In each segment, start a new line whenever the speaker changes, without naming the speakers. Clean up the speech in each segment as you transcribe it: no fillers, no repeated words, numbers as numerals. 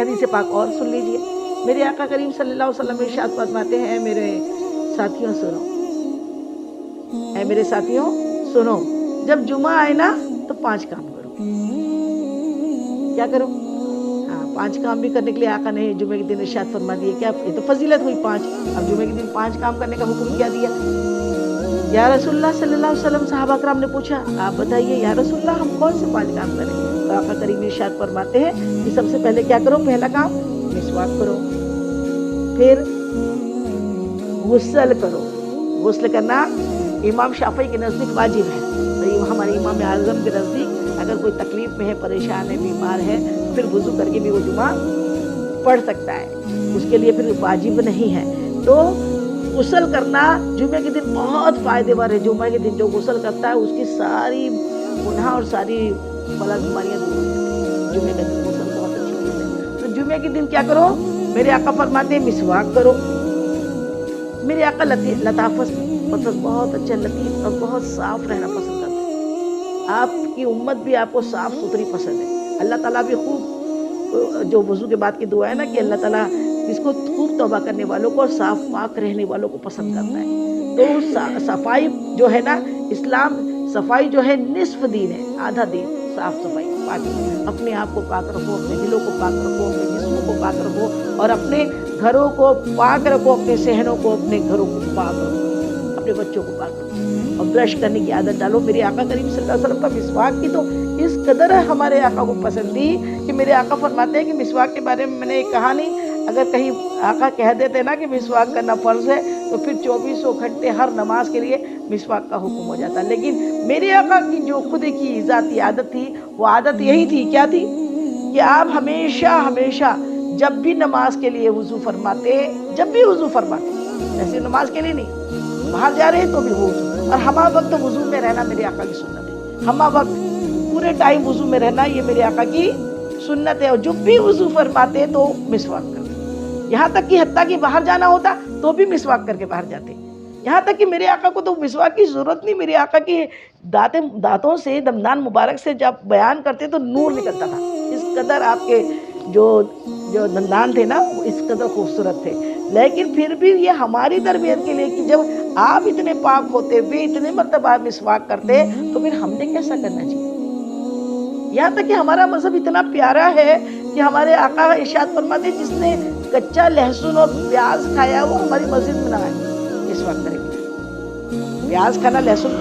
حدیث پاک اور سن لیجئے. میرے آقا کریم صلی اللہ علیہ وسلم ارشاد فرماتے ہیں میرے ساتھیوں سنو، اے میرے ساتھیوں سنو، جب جمعہ آئے نا تو 5 کام کرو. کیا کرو؟ ہاں 5 کام بھی کرنے کے لیے آقا نے جمعے کے دن ارشاد فرما دیے. کیا یہ تو فضیلت ہوئی 5. اب جمعے کے دن 5 کام کرنے کا حکم کیا دیا؟ یا رسول اللہ صلی اللہ علیہ وسلم صحابہ کرام نے پوچھا آپ بتائیے یا رسول اللہ ہم کون سے 5 کام کریں؟ تو آقا کریم ارشاد فرماتے ہیں کہ سب سے پہلے کیا کرو؟ پہلا کام مسواک کرو، پھر غسل کرو. غسل کرنا امام شافعی کے نزدیک واجب ہے. تو ہمارے امام اعظم کے نزدیک اگر کوئی تکلیف میں ہے، پریشان ہے، بیمار ہے، پھر وضو کر کے بھی وہ جمعہ پڑھ سکتا ہے، اس کے لیے پھر واجب نہیں ہے. تو غسل کرنا جمعے کے دن بہت فائدے مند ہے. جمعے کے دن جو غسل کرتا ہے اس کی ساری گناہ اور ساری بلا بیماریاں دور ہو جاتی ہیں. جمعے کا دن غسل بہت اچھی چیز ہے. تو جمعے کے دن کیا کرو؟ میرے آقا فرماتے ہیں مسواک کرو. میرے آقا لطافت مطلب بہت اچھا لطیف اور بہت صاف رہنا پسند کرتے ہیں. آپ کی امت بھی آپ کو صاف ستھری پسند ہے. اللہ تعالیٰ بھی خوب جو وضو کے بعد کی دعا ہے نا کہ اللہ تعالیٰ اس کو خوب توبہ کرنے والوں کو اور صاف پاک رہنے والوں کو پسند کرتا ہے. تو صفائی جو ہے نا، اسلام صفائی جو ہے نصف دین ہے، آدھا دین صاف صفائی پاکی. اپنے آپ کو پاک رکھو، اپنے دلوں کو پاک رکھو، اپنے جسموں کو پاک رکھو اور اپنے گھروں کو پاک رکھو، اپنے صحنوں کو، اپنے گھروں کو پاک رکھو، اپنے بچوں کو پاک رکھو اور برش کرنے کی عادت ڈالو. میرے آقا کریم صلی اللہ علیہ وسلم کا مسواک کی تو اس قدر ہمارے آقا کو پسند تھی کہ میرے آقا فرماتے ہیں کہ مسواک کے بارے میں نے ایک کہانی، اگر کہیں آقا کہہ دیتے نا کہ مسواک کرنا فرض ہے تو پھر 24 گھنٹے ہر نماز کے لیے مسواک کا حکم ہو جاتا. لیکن میرے آقا کی جو خود کی ذاتی عادت تھی وہ عادت یہی تھی. کیا تھی؟ کہ آپ ہمیشہ جب بھی نماز کے لیے وضو فرماتے، جب بھی وضو فرماتے، ایسے نماز کے لیے نہیں، باہر جا رہے ہیں تو بھی وہ وضو، اور ہمہ وقت وضو میں رہنا میرے آقا کی سنت ہے. ہمہ وقت پورے ٹائم وضو میں رہنا یہ میرے آقا کی سنت ہے. اور جب بھی وضو فرماتے تو مسواک کرتے، یہاں تک کہ حتیٰ کہ باہر جانا ہوتا تو بھی مسواک کر کے باہر جاتے. یہاں تک کہ میرے آقا کو تو مسواک کی ضرورت نہیں، میرے آقا کے دانتوں سے، دندان مبارک سے جب بیان کرتے تو نور نکلتا تھا. اس قدر آپ کے جو دندان تھے نا وہ اس قدر خوبصورت تھے. لیکن پھر بھی یہ ہماری تربیت کے لیے کہ جب آپ اتنے پاک ہوتے بھی اتنے مرتبہ مسواک کرتے تو پھر ہم نے کیسا کرنا چاہیے. یہاں تک کہ ہمارا مذہب اتنا پیارا ہے کہ ہمارے آقا ارشاد فرماتے جس نے کچا لہسن اور پیاز کھایا وہ ہماری مسجد میں نہ آئے. مسواک کرے گا. پیاز کھانا، لہسن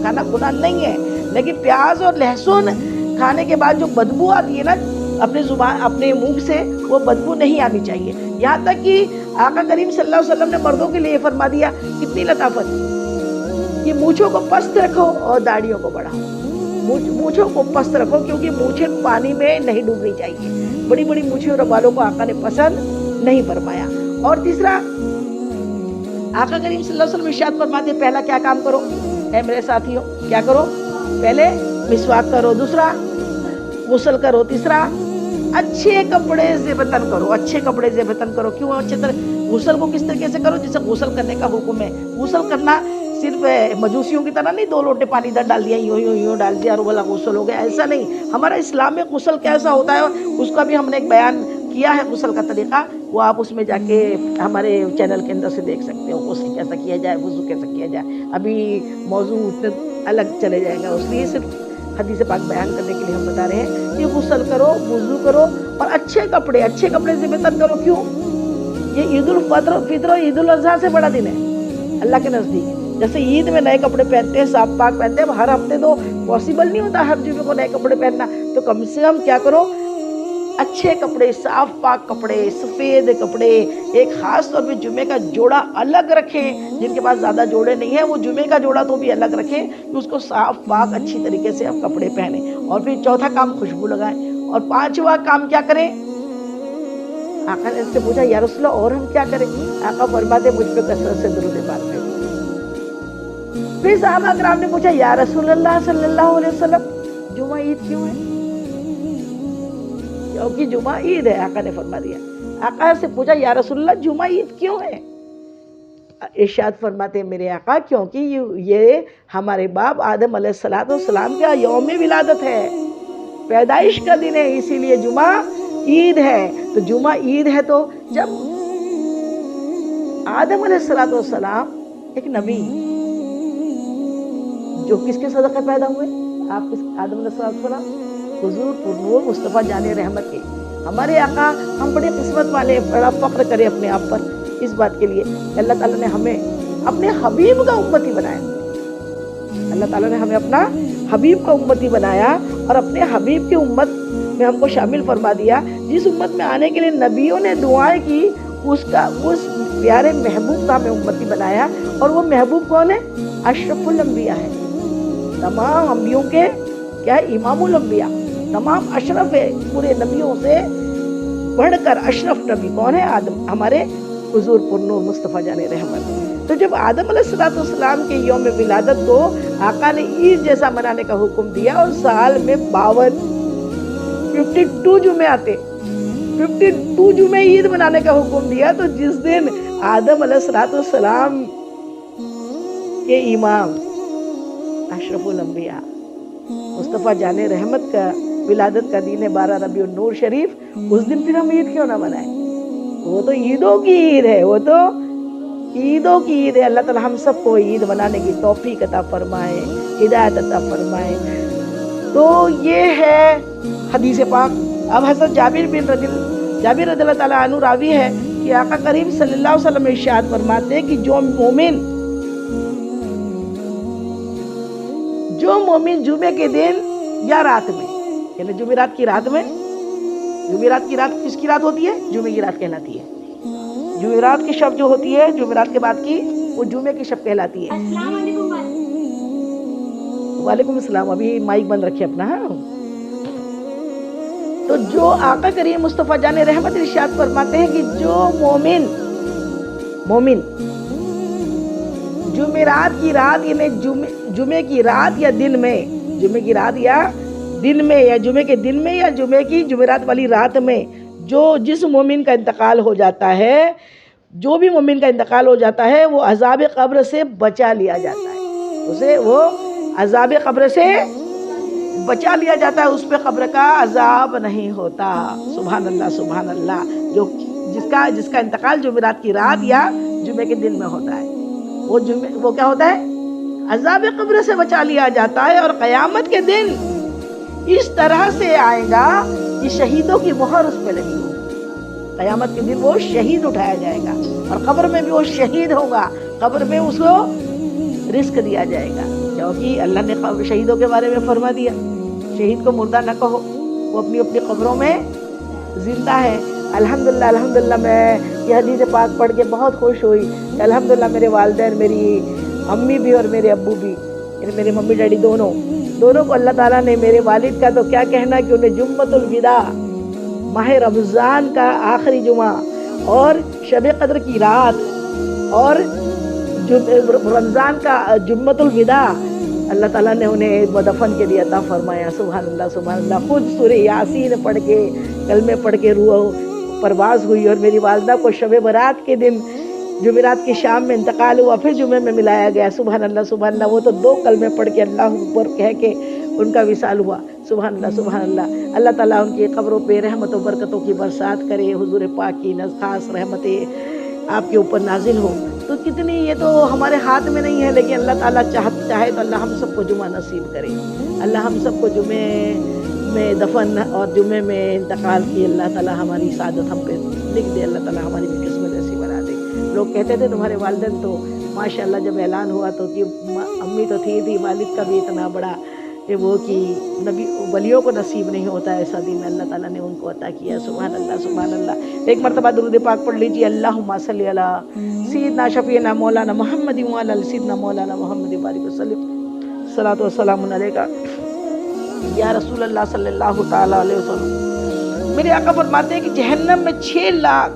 کھانا گناہ نہیں ہے، لیکن پیاز اور لہسن کھانے کے بعد جو بدبو آتی ہے نا اپنے منہ سے، وہ بدبو نہیں آنی چاہیے. یہاں تک کہ آقا کریم صلی اللہ علیہ وسلم نے مردوں کے لیے فرما دیا، کتنی لطافت، کہ مونچھوں کو پست رکھو اور داڑھیوں کو بڑھاؤ. مونچھوں کو پست رکھو کیونکہ مونچھیں پانی میں نہیں ڈوبنی چاہیے. بڑی بڑی مونچھیں اور بالوں کو آقا نے پسند نہیں فرمایا. اور تیسرا آقا کریم صلی اللہ علیہ وسلم ارشاد فرماتے پہلا کیا کام کرو؟ اے میرے ساتھیوں کیا کرو؟ پہلے مسواک کرو، دوسرا غسل کرو، تیسرا اچھے کپڑے زیبتن کرو. اچھے کپڑے زیبتن کرو. کیوں اچھے طرح؟ غسل کو کس طریقے سے کرو جیسے غسل کرنے کا حکم ہے. غسل کرنا صرف مجوسیوں کی طرح نہیں 2 لوٹے پانی ادھر ڈال دیا، یوں ڈال دیا اور بولا غسل ہو گیا، ایسا نہیں. ہمارا اسلام میں غسل کیسا ہوتا ہے اس کا بھی ہم نے ایک بیان کیا ہے. غسل کا طریقہ وہ آپ اس میں جا کے ہمارے چینل کے اندر سے دیکھ سکتے ہو. غسل کیسا کیا جائے، وضو کیسا کیا جائے. ابھی موضوع الگ چلے جائے گا، اس لیے صرف حدیث پاک بیان کرنے کے لیے ہم بتا رہے ہیں کہ غسل کرو، وضو کرو اور اچھے کپڑے زیبتن کرو. کیوں؟ یہ عید الفطر اور عید الاضحیٰ سے بڑا دن ہے اللہ کے نزدیک. جیسے عید میں نئے کپڑے پہنتے ہیں، صاف پاک پہنتے ہیں، ہر ہفتے تو پاسبل نہیں ہوتا ہر جمعے کو نئے کپڑے پہننا. تو کم سے کم کیا کرو؟ اچھے کپڑے، صاف پاک کپڑے، سفید کپڑے. ایک خاص طور پہ جمعے کا جوڑا الگ رکھیں. جن کے پاس زیادہ جوڑے نہیں ہیں وہ جمعے کا جوڑا تو بھی الگ رکھیں کہ اس کو صاف پاک اچھی طریقے سے آپ کپڑے پہنیں. اور پھر چوتھا کام خوشبو لگائیں. اور 5واں کام کیا کریں؟ آقا نے اس سے پوچھا یا رسول اللہ اور ہم کیا کریں؟ آقا فرماتے مجھ پہ کثرت سے درود پاک بھیجو. پھر صحابہ کرام نے پوچھا یا رسول اللہ صلی اللہ علیہ وسلم جمعہ عید کیوں ہے؟ کیونکہ جمعہ عید ہے. آقا نے فرما دیا. آقا سے پوچھا یا رسول اللہ جمعہ عید کیوں ہے؟ ارشاد فرماتے میرے آقا کیونکہ یہ ہمارے باپ آدم علیہ السلام کا یوم ولادت ہے، پیدائش کا دن ہے، اسی لیے جمعہ عید ہے تو جمعہ عید ہے. تو جب آدم علیہ السلام ایک نبی جو کس کے صدقے پیدا ہوئے؟ آپ کس؟ آدم علیہ السلام حضور پرنور مصطفیٰ جان رحمت کے ہمارے آقا. ہم بڑے قسمت والے، بڑا فخر کرے اپنے آپ پر اس بات کے لیے کہ اللہ تعالیٰ نے ہمیں اپنے حبیب کا امتی بنایا. اللہ تعالیٰ نے ہمیں اپنا حبیب کا امتی بنایا اور اپنے حبیب کی امت میں ہم کو شامل فرما دیا. جس امت میں آنے کے لیے نبیوں نے دعائیں کی، اس پیارے محبوب کا ہمیں امتی بنایا. اور وہ محبوب کون ہے؟ اشرف الانبیاء ہے. تمام انبیوں کے کیا ہے؟ امام الانبیاء. تمام اشرف ہے، پورے نبیوں سے بڑھ کر اشرف نبی کون ہے؟ آدم، ہمارے حضور پرنور مصطفیٰ جان رحمت. تو جب آدم علیہ السلام کے یوم ولادت کو آقا نے عید جیسا منانے کا حکم دیا اور سال میں 52 جمعے آتے، 52 جمعے عید منانے کا حکم دیا. تو جس دن آدم علیہ السلام کے امام اشرف الانبیاء مصطفیٰ جان رحمت کا ولادت کا دن ہے 12 ربیع النور شریف، اس دن پھر ہم عید کیوں نہ منائیں؟ وہ تو عیدوں کی عید ہے، وہ تو عیدوں کی عید ہے. اللہ تعالی ہم سب کو عید منانے کی توفیق عطا فرمائے، ہدایت عطا فرمائے. تو یہ ہے حدیث پاک. اب حضرت جابر رضی اللہ تعالیٰ عنہ راوی ہے کہ آقا کریم صلی اللہ علیہ وسلم ارشاد فرماتے ہیں کہ جو مومن جمعے کے دن یا رات میں، یعنی جمعرات کی رات میں، جمعرات کی رات کس کی رات ہوتی ہے؟ جمعے کی رات کہلاتی ہے. جمعرات کی شب جو ہوتی ہے جمعرات کے بعد کی، وہ جمعے کی شب کہلاتی ہے. السلام علیکم. وعلیکم السلام. ابھی مائک بند رکھے اپنا. ہاں، تو جو آقا کریم مصطفیٰ جان رحمت ارشاد فرماتے ہیں کہ جو مومن جمعرات کی رات، یعنی جمعے کی رات یا دن میں، جمعے کی رات یا دن میں، یا جمعے کے دن میں، یا جمعے کی جمعرات والی رات میں جس مومن کا انتقال ہو جاتا ہے، جو بھی مومن کا انتقال ہو جاتا ہے، وہ عذاب قبر سے بچا لیا جاتا ہے. اسے وہ عذاب قبر سے بچا لیا جاتا ہے، اس پہ قبر کا عذاب نہیں ہوتا. سبحان اللہ سبحان اللہ. جس کا انتقال جمعرات کی رات یا جمعے کے دن میں ہوتا ہے، وہ کیا ہوتا ہے؟ عذاب قبر سے بچا لیا جاتا ہے. اور قیامت کے دن اس طرح سے آئے گا کہ شہیدوں کی مہر اس پہ لگی ہوگی. قیامت کے دن وہ شہید اٹھایا جائے گا اور قبر میں بھی وہ شہید ہوگا. قبر میں اس کو رزق دیا جائے گا، کیونکہ اللہ نے شہیدوں کے بارے میں فرما دیا شہید کو مردہ نہ کہو، وہ اپنی اپنی قبروں میں زندہ ہے. الحمدللہ میں یہ حدیث پاک پڑھ کے بہت خوش ہوئی کہ الحمدللہ میرے والدین، میری امی بھی اور میرے ابو بھی، یعنی میرے ممی ڈیڈی دونوں کو اللہ تعالیٰ نے، میرے والد کا تو کیا کہنا کہ انہیں جمعۃ الوداع، ماہ رمضان کا آخری جمعہ اور شب قدر کی رات اور رمضان کا جمعۃ الوداع، اللہ تعالیٰ نے انہیں دفن کے لیے عطا فرمایا. سبحان اللہ سبحان اللہ. خود سورہ یاسین پڑھ کے، کلمے پڑھ کے روح پرواز ہوئی. اور میری والدہ کو شب برات کے دن جمعرات کی شام میں انتقال ہوا، پھر جمعے میں ملایا گیا. سبحان اللہ سبحان اللہ. وہ تو 2 کلمے پڑھ کے اللہ اکبر کہہ کے ان کا وصال ہوا. سبحان اللہ سبحان اللہ. اللہ تعالیٰ ان کی قبروں پہ رحمت و برکتوں کی برسات کرے. حضور پاک کی خاص رحمتیں آپ کے اوپر نازل ہو. تو کتنی، یہ تو ہمارے ہاتھ میں نہیں ہے، لیکن اللہ تعالیٰ چاہے تو اللہ ہم سب کو جمعہ نصیب کرے. اللہ ہم سب کو جمعے میں دفن اور جمعے میں انتقال کی اللہ تعالیٰ ہماری سعادت ہم پہ لکھ دے. اللہ تعالیٰ ہماری بھی قسمت ایسی بنا دے. لوگ کہتے تھے تمہارے والدین تو ماشاءاللہ جب اعلان ہوا تو کہ امی تو تھی والد کا بھی اتنا بڑا کہ وہ کہ نبی ولیوں کو نصیب نہیں ہوتا ایسا دن، اللہ تعالیٰ نے ان کو عطا کیا. سبحان اللہ سبحان اللہ. ایک مرتبہ درود پاک پڑھ لیجیے. اللہم صلی علی سیدنا شفیعنا مولانا محمد وعلی سیدنا مولانا محمد بارک وسلم. صلاۃ و سلام علیکہ یا رسول اللہ صلی اللہ تعالیٰ علیہ وسلم. میرے آقا فرماتے ہیں کہ جہنم میں 6 لاکھ،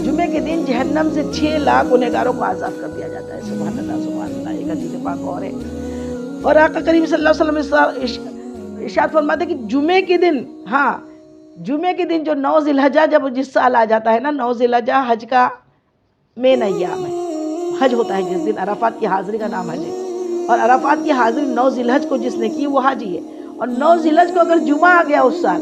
جمعے کے دن جہنم سے 6 لاکھ گنہگاروں کو آزاد کر دیا جاتا ہے. سبحان اللہ سبحان اللہ. ایک حدیث پاک اور ہے. اور آقا کریم صلی اللہ علیہ وسلم ارشاد فرماتے ہیں کہ جمعے کے دن، جمعے کے دن جو 9 ذی الحجہ جب جس سال آ جاتا ہے نا، 9 ذی الحجہ حج کا مین ایام ہے. حج ہوتا ہے جس دن، عرفات کی حاضری کا نام حج ہے. اور عرفات کی حاضری 9 ذی الحجہ کو جس نے کی وہ حاجی ہے. اور 9 ذی الحجہ کو اگر جمعہ آ گیا اس سال،